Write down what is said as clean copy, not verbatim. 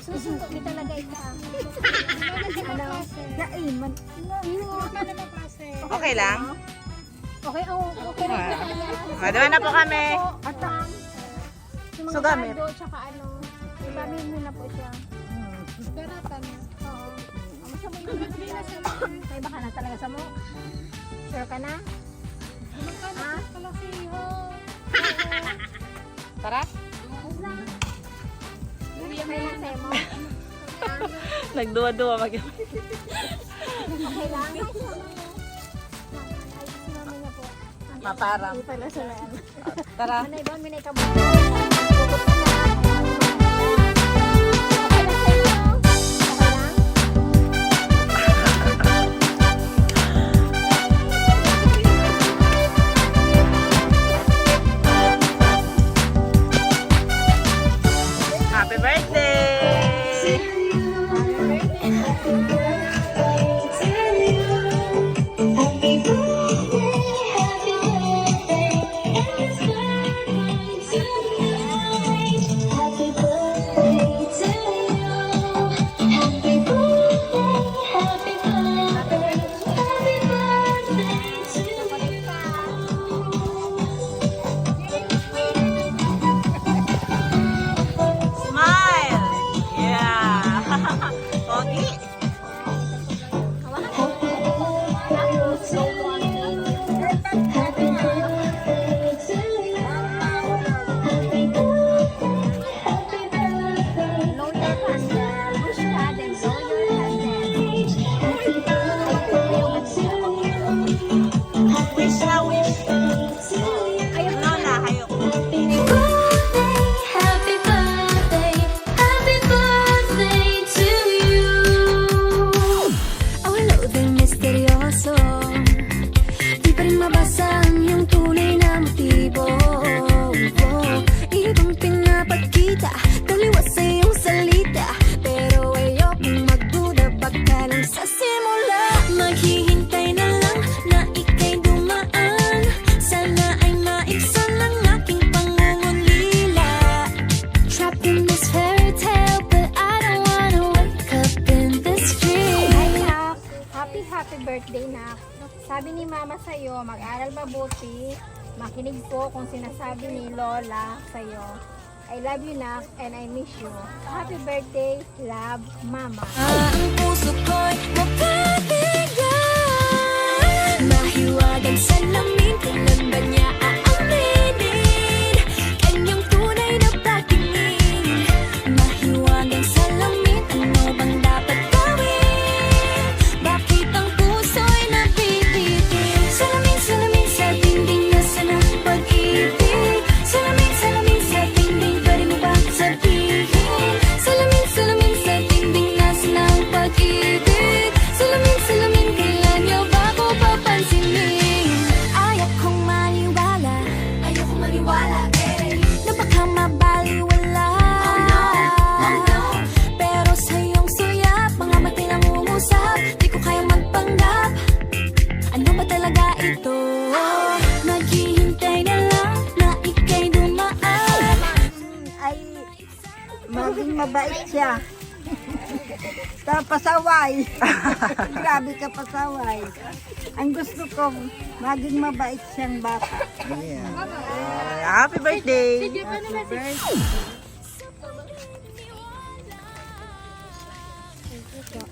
Susunod kita talaga ita. Okay lang? Okay, okay lang na kaya. Madaman na po kami. Yung So, mga gamit. cardo, tsaka ano, ibamin mo na po siya. Beratan. Oo. Masa mo yung may baka na talaga sa mo? Sure ka na? Ha? Tara. Okay lang sa'yo mo? Nagduwa-duwa mag Okay lang? Maparam. Tara. Manay ba? Minay ka mo. Happy birthday! Smile! Yeah! Pogi! Blow your candle. Wish ka, then blow your candle. Wish na wish! No na, hayok. Happy birthday to you. Awalo din misteryoso, di pa rin mabasa ang iyong tunay na motibo. Ibang pinapakita, taliwas sa iyong salita, pero ayokong magduda baka lang sa simula. Maghihintay na lang na ika'y dumaan, sana ay maibsan ang aking pangungulila. Trapped in this fairy tale, but I don't wanna wake up in this dream. Hi, Nak. Happy birthday, Nak. Sabi ni Mama sa'yo, mag-aral mabuti. Makinig po kung sinasabi ni Lola sa'yo. I love you, Nak, and I miss you. Happy birthday, love, Mama. Ang puso ko'y mapabigat, mahiwagang salamin, kailan ba niya aaminin? Kanyang tunay na pagtingin, mahiwagang salamin, ano bang dapat gawin? Bakit ang puso'y nabibitin? Salamin, salamin sa dingding, nasaan ang pag-ibig? Salamin, salamin sa dingding, pwede mo ba sabihin? Salamin, salamin sa dingding, nasaan ang pag-ibig? Salamin, salamin, kailan niyo ba ako papansinin? Ayokong maniwala, na baka mabaliwala. Pero sa iyong suyap, mga mati nangungusap, di ko kayang magpanggap. Ano ba talaga ito? Naghihintay na lang na ika'y dumaan. Ay maging mabait siya. Pasaway. Grabe ka pasaway. Ang gusto ko, maging mabait siyang bata. Happy birthday! Thank you po.